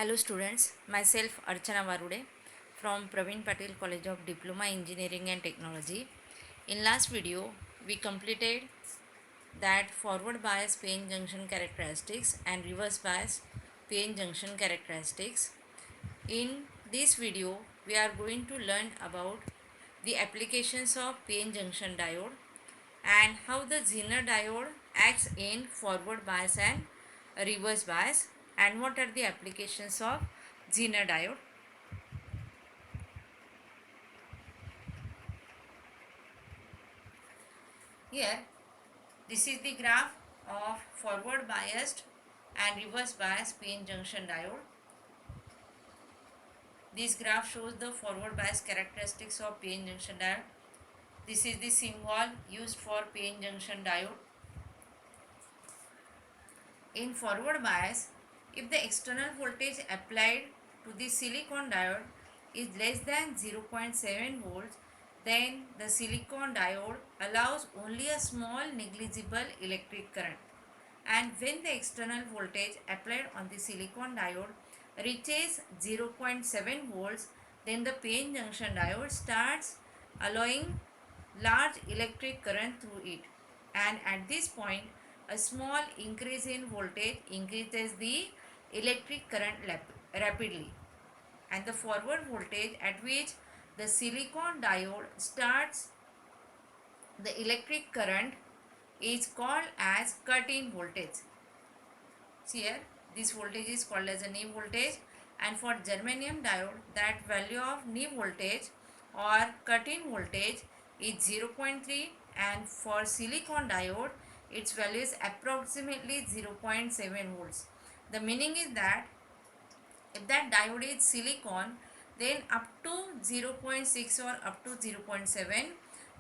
Hello students, myself Archana Varude from Praveen Patel College of Diploma Engineering and Technology. In last video, we completed that forward bias PN junction characteristics and reverse bias PN junction characteristics. In this video, we are going to learn about the applications of PN junction diode and how the Zener diode acts in forward bias and reverse bias, and what are the applications of Zener diode. Here, this is the graph of forward biased and reverse biased PN junction diode. This graph shows the forward bias characteristics of PN junction diode. This is the symbol used for PN junction diode. In forward bias, if the external voltage applied to the silicon diode is less than 0.7 volts, then the silicon diode allows only a small negligible electric current. And when the external voltage applied on the silicon diode reaches 0.7 volts, then the PN junction diode starts allowing large electric current through it. And at this point, a small increase in voltage increases the electric current rapidly, and the forward voltage at which the silicon diode starts the electric current is called as cut-in voltage. See here, this voltage is called as a knee voltage, and for germanium diode that value of knee voltage or cut-in voltage is 0.3, and for silicon diode its value is approximately 0.7 volts. The meaning is that if that diode is silicon, then up to 0.6 or up to 0.7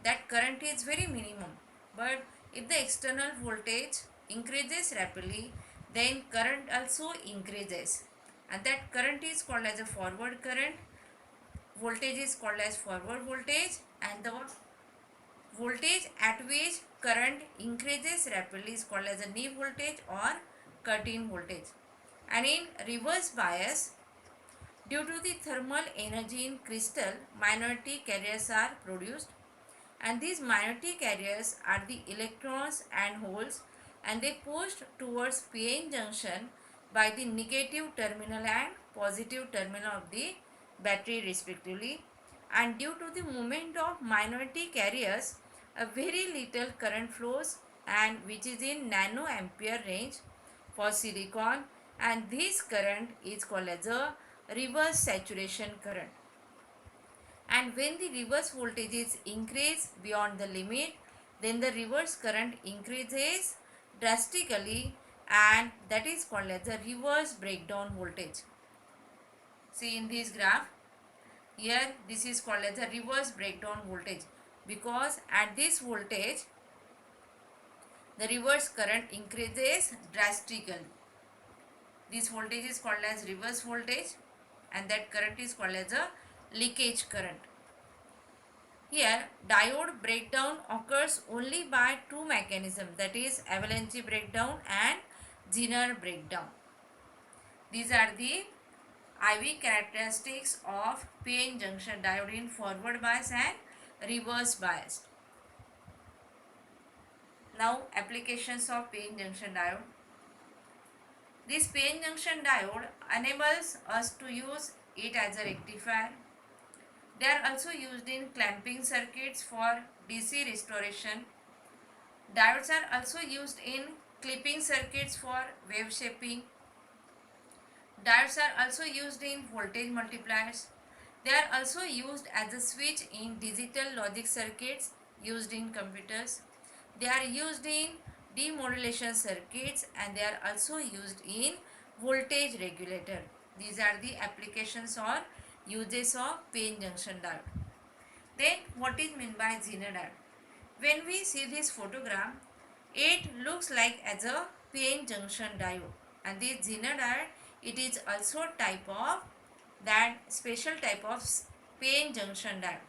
that current is very minimum. But if the external voltage increases rapidly, then current also increases, and that current is called as a forward current. Voltage is called as forward voltage, and the voltage at which current increases rapidly is called as a knee voltage or cut-in voltage. And in reverse bias, due to the thermal energy in crystal, minority carriers are produced, and these minority carriers are the electrons and holes, and they push towards PN junction by the negative terminal and positive terminal of the battery respectively. And due to the movement of minority carriers, a very little current flows, and which is in nanoampere range for silicon, and this current is called as a reverse saturation current. And when the reverse voltage is increased beyond the limit, then the reverse current increases drastically, and that is called as a reverse breakdown voltage. See in this graph, here this is called as a reverse breakdown voltage, because at this voltage the reverse current increases drastically. This voltage is called as reverse voltage, and that current is called as a leakage current. Here, diode breakdown occurs only by two mechanisms, that is avalanche breakdown and Zener breakdown. These are the IV characteristics of PN junction diode in forward bias and reverse bias. Now, applications of PN junction diode. This PN junction diode enables us to use it as a rectifier. They are also used in clamping circuits for DC restoration. Diodes are also used in clipping circuits for wave shaping. Diodes are also used in voltage multipliers. They are also used as a switch in digital logic circuits used in computers. They are used in demodulation circuits, and they are also used in voltage regulator. These are the applications or uses of PN junction diode. Then what is meant by Zener diode? When we see this photograph, it looks like as a PN junction diode, and this Zener diode, it is also type of that special type of PN junction diode.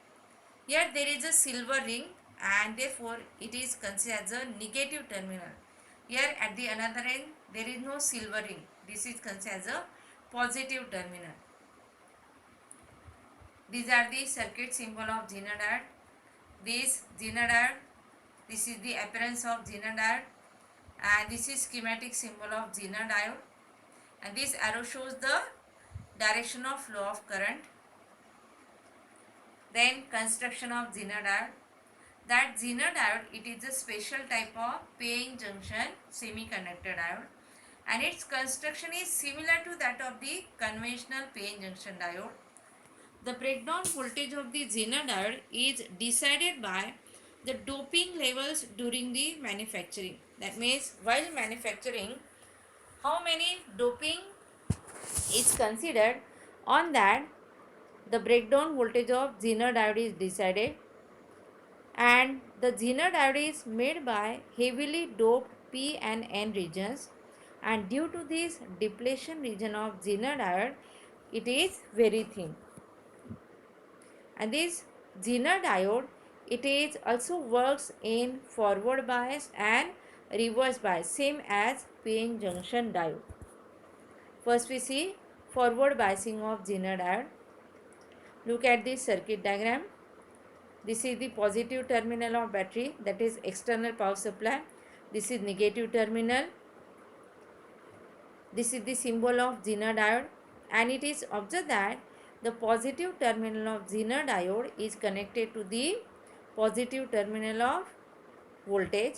Here there is a silver ring, and therefore it is considered as a negative terminal. Here at the another end there is no silver ring. This is considered as a positive terminal. These are the circuit symbol of Zener diode. This Zener diode, this is the appearance of Zener diode, and this is schematic symbol of Zener diode, and this arrow shows the direction of flow of current. Then construction of Zener diode. That Zener diode, it is a special type of paying junction semiconductor diode, and its construction is similar to that of the conventional paying junction diode. The breakdown voltage of the Zener diode is decided by the doping levels during the manufacturing. That means while manufacturing, how many doping is considered, on that the breakdown voltage of Zener diode is decided. And the Zener diode is made by heavily doped P and N regions, and due to this depletion region of Zener diode, it is very thin. And this Zener diode, it is also works in forward bias and reverse bias, same as PN junction diode. First we see forward biasing of Zener diode. Look at this circuit diagram. This is the positive terminal of battery, that is external power supply. This is negative terminal. This is the symbol of Zener diode, and it is observed that the positive terminal of Zener diode is connected to the positive terminal of voltage,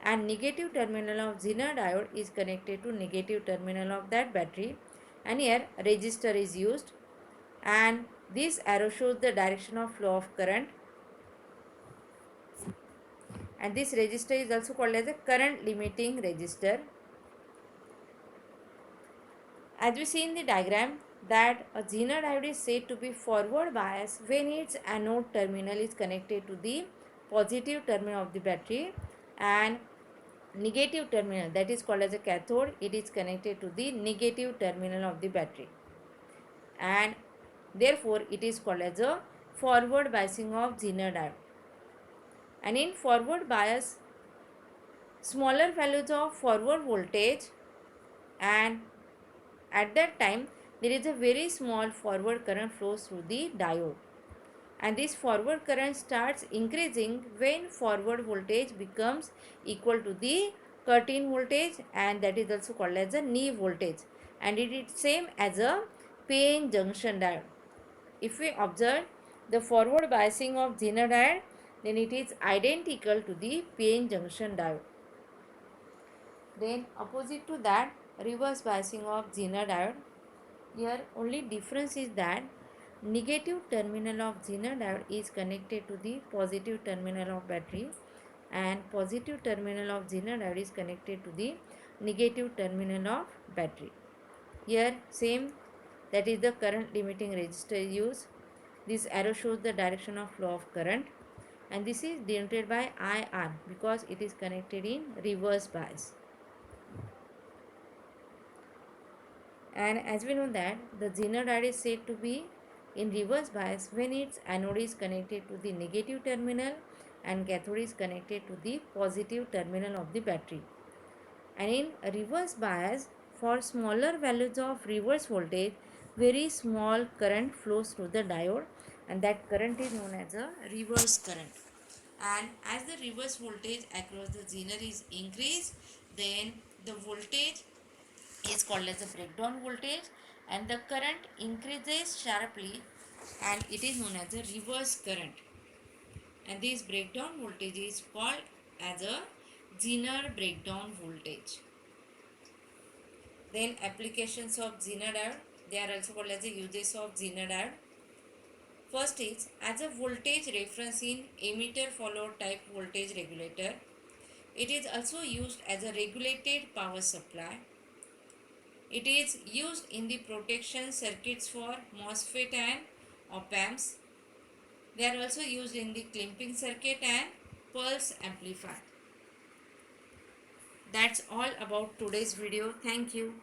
and negative terminal of Zener diode is connected to negative terminal of that battery, and here resistor is used, and this arrow shows the direction of flow of current, and this resistor is also called as a current limiting resistor. As we see in the diagram, that a Zener diode is said to be forward biased when its anode terminal is connected to the positive terminal of the battery, and negative terminal, that is called as a cathode, it is connected to the negative terminal of the battery, and therefore it is called as a forward biasing of Zener diode. And in forward bias, smaller values of forward voltage, and at that time there is a very small forward current flows through the diode, and this forward current starts increasing when forward voltage becomes equal to the cut-in voltage, and that is also called as a knee voltage, and it is same as a PN junction diode. If we observe the forward biasing of Zener diode, then it is identical to the PN junction diode. Then opposite to that, reverse biasing of Zener diode. Here only difference is that negative terminal of Zener diode is connected to the positive terminal of battery, and positive terminal of Zener diode is connected to the negative terminal of battery. Here same, that is the current limiting resistor is used. This arrow shows the direction of flow of current, and this is denoted by IR because it is connected in reverse bias. And as we know that the Zener diode is said to be in reverse bias when its anode is connected to the negative terminal and cathode is connected to the positive terminal of the battery. And in reverse bias, for smaller values of reverse voltage, very small current flows through the diode, and that current is known as a reverse current. And as the reverse voltage across the Zener is increased, then the voltage is called as a breakdown voltage, and the current increases sharply, and it is known as a reverse current, and this breakdown voltage is called as a Zener breakdown voltage. Then applications of Zener diode, they are also called as the uses of Zener diode. First is as a voltage reference in emitter follower type voltage regulator. It is also used as a regulated power supply. It is used in the protection circuits for MOSFET and op-amps. They are also used in the clamping circuit and pulse amplifier. That's all about today's video. Thank you.